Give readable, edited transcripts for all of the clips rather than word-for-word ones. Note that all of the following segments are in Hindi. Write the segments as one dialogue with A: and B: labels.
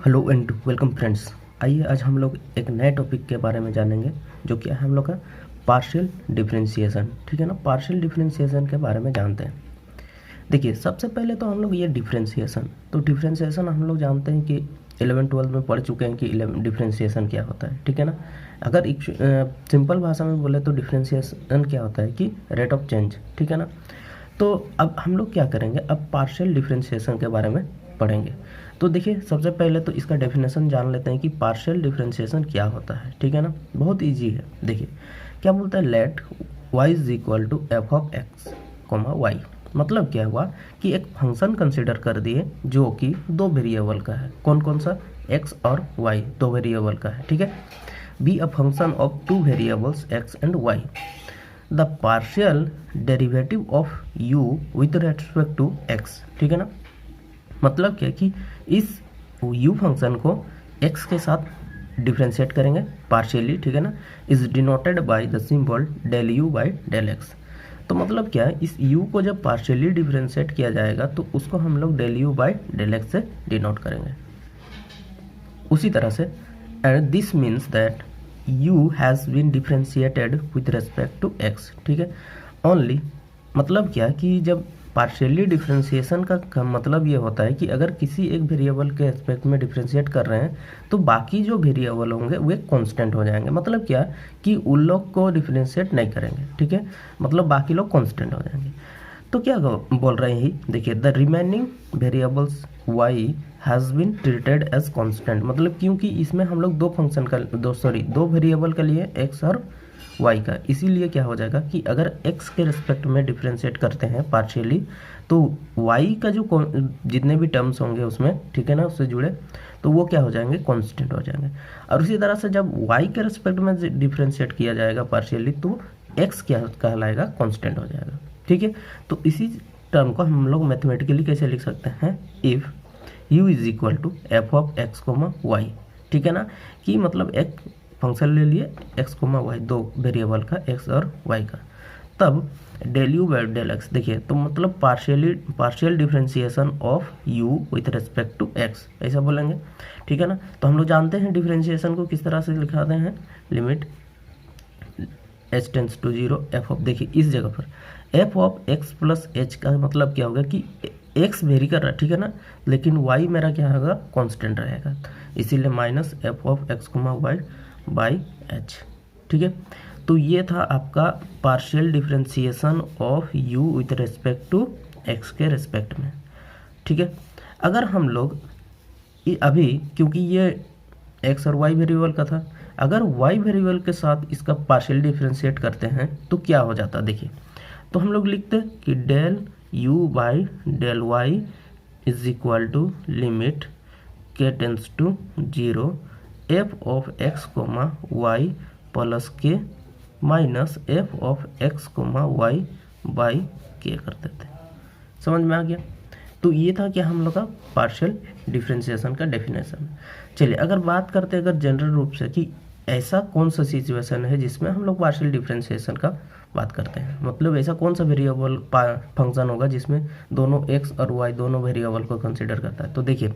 A: Hello and welcome friends. आइए आज हम लोग एक नए टॉपिक के बारे में जानेंगे जो कि है हम लोग का पार्शियल डिफरेंशिएशन। ठीक है ना, पार्शियल डिफरेंशिएशन के बारे में जानते हैं। देखिए, सबसे पहले तो हम लोग ये डिफरेंशिएशन हम लोग जानते हैं कि 11-12 में पढ़ चुके हैं कि डिफरेंशिएशन क्या होता है। ठीक है ना, अगर एक सिंपल भाषा में बोले तो डिफरेंशिएशन क्या होता है कि रेट ऑफ चेंज। ठीक है ना, तो अब हम लोग क्या करेंगे, अब पार्शियल डिफरेंशिएशन के बारे में पढ़ेंगे। तो देखिए, सबसे पहले तो इसका डेफिनेशन जान लेते हैं कि पार्शियल डिफरेंशिएशन क्या होता है। ठीक है ना, बहुत इजी है। देखिए क्या बोलता है, let y is equal to f of x comma y. मतलब क्या हुआ कि एक फंक्शन कंसिडर कर दिए जो कि दो वेरिएबल का है। कौन कौन सा, x और y, दो वेरिएबल का है। ठीक है, be a function of two variables x and y। The partial derivative of u with respect to x। ठीक है ना, मतलब क्या कि इस u फंक्शन को x के साथ डिफ्रेंशिएट करेंगे पार्शियली। ठीक है ना, is denoted by the symbol del u by del x। तो मतलब क्या है, इस u को जब पार्शियली डिफ्रेंशिएट किया जाएगा तो उसको हम लोग del u by del x से डिनोट करेंगे। उसी तरह से and this means that u has been differentiated with respect to x। ठीक है, ओनली मतलब क्या कि जब पार्शियली डिफरेंशिएशन का मतलब ये होता है कि अगर किसी एक वेरिएबल के एस्पेक्ट में डिफरेंशिएट कर रहे हैं तो बाकी जो वेरिएबल होंगे वे कांस्टेंट हो जाएंगे। मतलब क्या कि उन लोग को डिफरेंशिएट नहीं करेंगे। ठीक है, मतलब बाकी लोग कांस्टेंट हो जाएंगे। तो क्या बोल रहे हैं, देखिए the remaining variables y has been treated as constant. मतलब क्योंकि इसमें हम लोग दो वेरिएबल के लिए x और y का, इसीलिए क्या हो जाएगा कि अगर x के रिस्पेक्ट में डिफरेंशिएट करते हैं पार्शियली तो y का जो जितने भी टर्म्स होंगे उसमें, ठीक है ना, उससे जुड़े, तो वो क्या हो जाएंगे, कांस्टेंट हो जाएंगे। और उसी तरह से जब y के रिस्पेक्ट में डिफरेंशिएट किया जाएगा पार्शियली तो x क्या कहलाएगा, कांस्टेंट हो जाएगा। ठीक है, तो इसी टर्म को हम लोग मैथमेटिकली कैसे लिख सकते हैं, if u is equal to f of x comma y. ठीक है ना, कि मतलब एक फंक्शन ले लिए x कोमा वाई, दो वेरिएबल का x और y का, तब del u by del x। देखिए तो मतलब partial differentiation of u with respect to x, ऐसा बोलेंगे। ठीक है ना, तो हम लोग जानते हैं डिफरेंशिएशन को किस तरह से लिखाते हैं, limit h tends to 0 f of, देखिए इस जगह पर f of x plus h का मतलब क्या होगा कि x वेरी कर रहा है। ठीक है ना, लेकिन y मेरा क्या होगा, कांस्टेंट रहेगा, इसीलिए minus f of x comma y by h। ठीक है, तो ये था आपका partial differentiation of u with respect to x के रेस्पेक्ट में। ठीक है, अगर हम लोग अभी, क्योंकि ये x और y वेरिएबल का था, अगर y वेरिएबल के साथ इसका पार्शियल डिफरेंशिएट करते हैं तो क्या हो जाता है, देखिए तो हम लोग लिखते हैं कि del u by del y is equal to limit k tends to 0 f of x comma y plus k minus f of x comma y by k कर देते हैं। समझ में आ गया। तो ये था क्या हम लोग का पार्शियल डिफरेंशिएशन का डेफिनेशन। चलिए अगर बात करते हैं अगर जनरल रूप से कि ऐसा कौन सा सिचुएशन है जिसमें हम लोग पार्शियल डिफरेंशिएशन का बात करते हैं, मतलब ऐसा कौन सा वेरिएबल फंक्शन होगा जिसमें दोनों x और y दोनों वेरिएबल को कंसिडर करता है। तो देखिए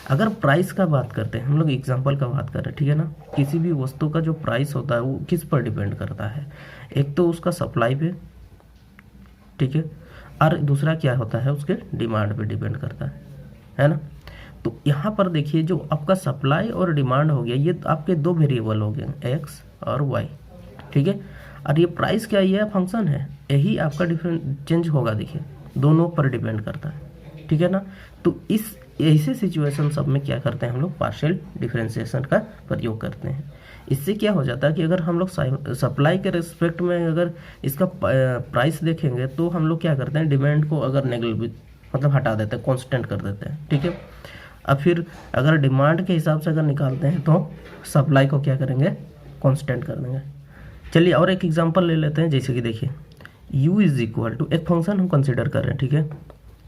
A: अगर प्राइस का बात करते हैं, हम लोग एग्जांपल का बात कर रहे हैं। ठीक है ना, किसी भी वस्तु का जो प्राइस होता है वो किस पर डिपेंड करता है, एक तो उसका सप्लाई पे, ठीक है, और दूसरा क्या होता है, उसके डिमांड पे डिपेंड करता है ना। तो यहाँ पर देखिए जो आपका सप्लाई और डिमांड हो गया, ये आपके दो वेरिएबल हो गए x और y। ठीक है, और ये प्राइस क्या, ये फंक्शन है, यही आपका डिफरेंट चेंज होगा, देखिए दोनों पर डिपेंड करता है। ठीक है ना, तो इस ऐसे सिचुएशन सब में क्या करते हैं हम लोग, पार्शियल डिफरेंशिएशन का प्रयोग करते हैं। इससे क्या हो जाता है कि अगर हम लोग सप्लाई के रिस्पेक्ट में अगर इसका प्राइस देखेंगे तो हम लोग क्या करते हैं, डिमांड को अगर मतलब हटा देते हैं, कांस्टेंट कर देते हैं। ठीक है, अब फिर अगर डिमांड के हिसाब से अगर निकालते हैं तो सप्लाई को क्या करेंगे, कांस्टेंट कर देंगे। चलिए और एक एग्जांपल ले लेते हैं, जैसे कि देखिए u इज इक्वल टू, एक फंक्शन हम कंसिडर कर रहे हैं, ठीक है,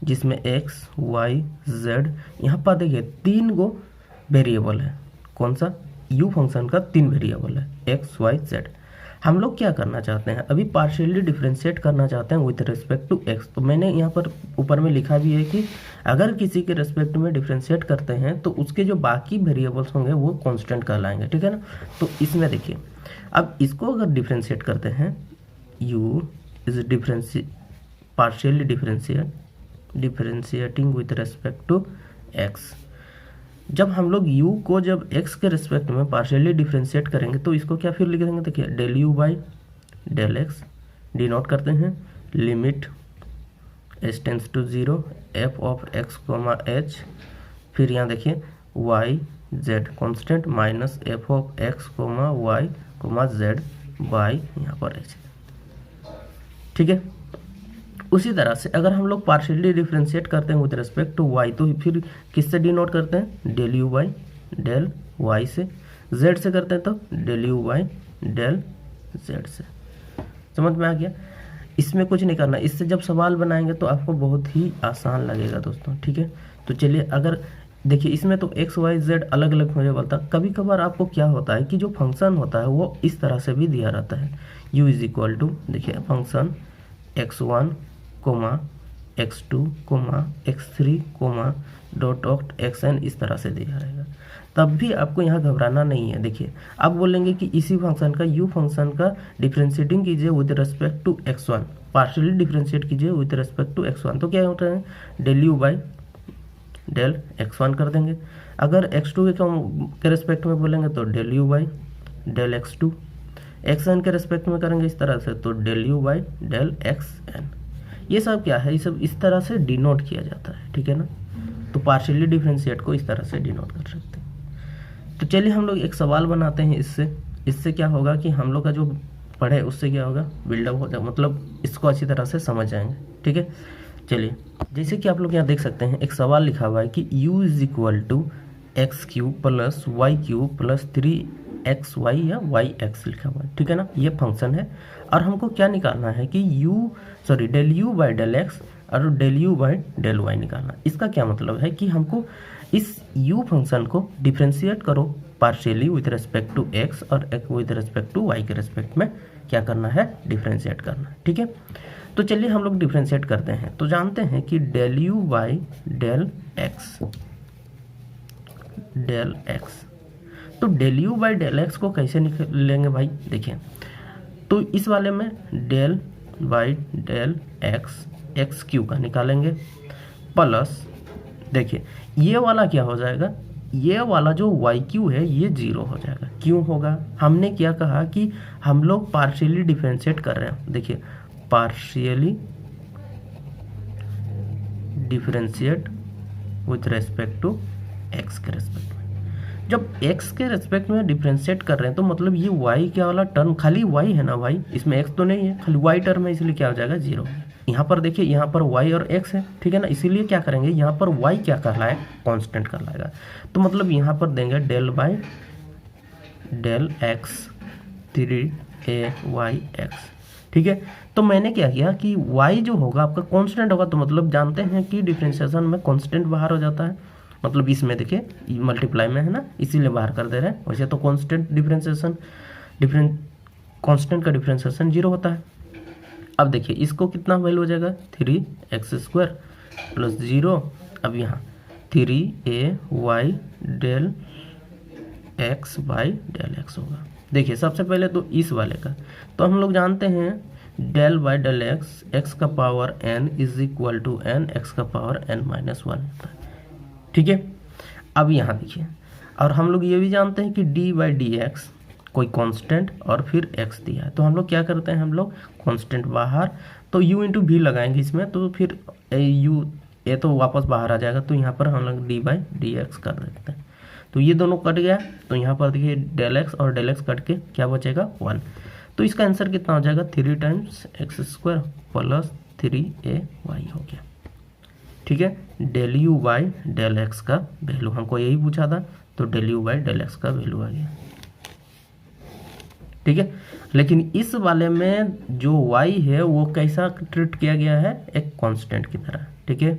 A: जिसमें x y z, यहाँ पर देखिए तीन गो वेरिएबल है। कौन सा, u फंक्शन का तीन वेरिएबल है, x y z। हम लोग क्या करना चाहते हैं, अभी पार्शियली डिफरेंशिएट करना चाहते हैं विथ रिस्पेक्ट टू एक्स। तो मैंने यहाँ पर ऊपर में लिखा भी है कि अगर किसी के रिस्पेक्ट में डिफरेंशिएट करते हैं तो उसके जो बाकी वेरिएबल्स होंगे वो कांस्टेंट कहलाएंगे, ठीक है ना। तो इसमें देखिए, अब इसको अगर डिफरेंशिएट करते हैं, u is partially differentiating with respect to x। जब हम लोग u को जब x के रिस्पेक्ट में पार्शियली डिफरेंशिएट करेंगे तो इसको क्या फिर लिख देंगे, देखिए del u by del x, denote करते हैं limit s tends to 0 f of x comma h, फिर यहाँ देखिए y z constant minus f of x comma y comma z by यहाँ पर h, ठीक है। उसी तरह से अगर हम लोग पार्शियली डिफरेंशिएट करते हैं विद रिस्पेक्ट टू y तो फिर किससे डिनोट करते हैं, del u by del y से, z से करते हैं तो del u by del z से। समझ में आ गया, इसमें कुछ नहीं करना। इससे जब सवाल बनाएंगे तो आपको बहुत ही आसान लगेगा दोस्तों, ठीक है। तो चलिए, अगर देखिए इसमें तो x y z अलग अलग मुझे बोलता, कभी कभार आपको क्या होता है कि जो फंक्शन होता है वो इस तरह से भी दिया रहता है, u इज इक्वल टू, देखिए function x1 comma x2 comma x3 comma dot dot xn इस तरह से दिया रहेगा। तब भी आपको यहाँ घबराना नहीं है। देखिए आप बोलेंगे कि इसी फंक्शन का u फंक्शन का डिफरेंशिएटिंग कीजिए with respect to x1, partially differentiate कीजिए विद रिस्पेक्ट टू x1, तो क्या होता है del u by del x1 कर देंगे। अगर x2 के रिस्पेक्ट में बोलेंगे तो del u by del x2, xn के रिस्पेक्ट में करेंगे इस तरह से तो del u by del xn। ये सब क्या है, ये सब इस तरह से डिनोट किया जाता है, ठीक है ना। तो पार्शियली डिफरेंशिएट को इस तरह से डिनोट कर सकते हैं। तो चलिए हम लोग एक सवाल बनाते हैं इससे क्या होगा कि हम लोग का जो पढ़े उससे क्या होगा, बिल्डअप हो जाए, मतलब इसको अच्छी तरह से समझ जाएंगे, ठीक है। चलिए, जैसे कि आप लोग यहाँ देख सकते हैं एक सवाल लिखा हुआ है कि u is equal to x cube plus y cube plus 3xy या yx लिखा हुआ है, ठीक है ना। ये फंक्शन है और हमको क्या निकालना है कि del u by del x और del u by del y निकालना। इसका क्या मतलब है कि हमको इस u फंक्शन को डिफरेंशिएट करो partially with respect to x और विथ रिस्पेक्ट टू y के रिस्पेक्ट में क्या करना है, डिफरेंशिएट करना, ठीक है। तो चलिए हम लोग डिफरेंशिएट करते हैं। तो जानते हैं कि del u by del x, तो del u by del x को कैसे निकालेंगे भाई, देखिए तो इस वाले में del by del x q का निकालेंगे प्लस, देखिए ये वाला क्या हो जाएगा, ये वाला जो वाई क्यू है ये 0 हो जाएगा। क्यों होगा, हमने क्या कहा कि हम लोग पार्शियली डिफरेंशिएट कर रहे हैं। देखिए partially differentiate with respect to x के रेस्पेक्ट में, जब x के रेस्पेक्ट में डिफरेंशिएट कर रहे हैं तो मतलब ये y क्या वाला टर्म खाली y है ना भाई, इसमें x तो नहीं है, खाली y टर्म है, इसलिए क्या हो जाएगा 0। यहाँ पर देखिए यहाँ पर y और x है, ठीक है ना, इसीलिए क्या करेंगे यहाँ पर y क्या कहलाए, कांस्टेंट कहलाएगा। तो मतलब यहाँ पर देंगे del by del x 3a y x, ठीक है। तो मैंने क्या किया कि y जो होगा आपका कांस्टेंट होगा, तो मतलब जानते हैं कि डिफरेंशिएशन में कांस्टेंट बाहर हो जाता है, मतलब इसमें देखिए मल्टीप्लाई में है ना, इसीलिए बाहर कर दे रहे हैं। वैसे तो कांस्टेंट कांस्टेंट का डिफरेंशिएशन 0 होता है। अब देखिए इसको कितना वैल्यू हो जाएगा, 3x² प्लस 0, अब यहाँ 3ay del x by del x होगा। देखिए सबसे पहले तो इस वाले का तो हम लोग जानते हैं डेल बाई डेल x का power n is equal to n x का पावर n-1 होता है, ठीक है। अब यहाँ देखिए, और हम लोग ये भी जानते हैं कि d बाई डी एक्स कोई कांस्टेंट और फिर x दिया है, तो हम लोग क्या करते हैं, हम लोग कांस्टेंट बाहर तो u इंटू भी लगाएंगे इसमें, तो फिर u ये तो वापस बाहर आ जाएगा, तो यहाँ पर हम लोग d बाई डी एक्स कर देते हैं। तो ये दोनों कट गया, तो यहाँ पर देखिए डेल एक्स और डेल एक्स कट के क्या बचेगा 1। तो इसका आंसर कितना हो जाएगा, 3 टाइम्स x² प्लस 3ay हो गया, ठीक है। Del u by del x का वैल्यू हमको यही पूछा था, तो del u by del x का वैल्यू आ गया, ठीक है। लेकिन इस वाले में जो y है वो कैसा ट्रीट किया गया है, एक कांस्टेंट की तरह, ठीक है,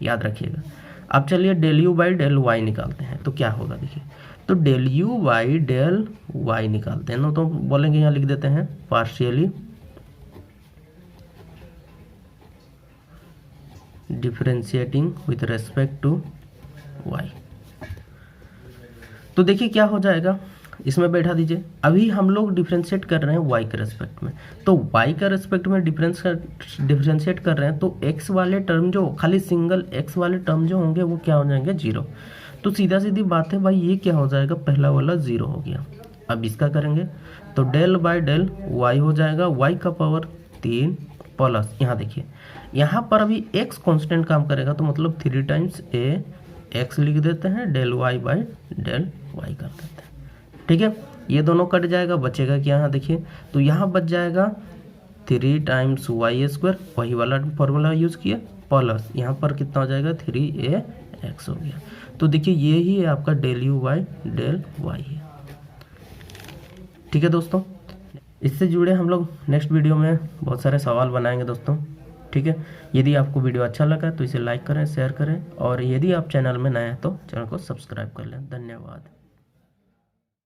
A: याद रखिएगा। अब चलिए del u by del y निकालते हैं तो क्या होगा, देखिए तो del u by del y निकालते हैं ना, तो बोलेंगे यहाँ लिख देते हैं partially differentiating with respect to y. तो देखिए क्या हो जाएगा, इसमें बैठा दीजिए। अभी हम लोग डिफरेंशिएट कर रहे हैं वाई के रेस्पेक्ट में, तो वाई के रेस्पेक्ट में डिफरेंशिएट कर रहे हैं, तो एक्स वाले टर्म जो खाली सिंगल एक्स वाले टर्म जो होंगे वो क्या हो जाएंगे, जीरो। तो सीधा सीधी बात है भाई, ये क्या हो जाएगा, पहला वाला जीरो हो गया। अब इसका करेंगे तो डेल बाई डेल वाई हो जाएगा, वाई का पावर 3 प्लस, यहाँ देखिए यहाँ पर अभी एक्स कांस्टेंट काम करेगा, तो मतलब 3 टाइम्स ए एक्स लिख देते हैं, del y by del y कर देते हैं। ठीक है, ये दोनों कट जाएगा, बचेगा क्या, यहाँ देखिए तो यहाँ बच जाएगा 3 टाइम्स वाई स्क्वायर, वही वाला फॉर्मूला यूज़ किया, प्लस यहाँ पर कितना हो जाएगा 3a x हो गया। तो देखिए ये ही है आपका del u by del y है। ठीक है दोस्तों, इससे जुड़े हम लोग नेक्स्ट वीडियो में बहुत सारे सवाल बनाएंगे दोस्तों। ठीक है, यदि आपको वीडियो अच्छा लगा तो इसे लाइक करें, शेयर करें, और यदि आप चैनल में नए हैं तो चैनल को सब्सक्राइब कर लें। धन्यवाद।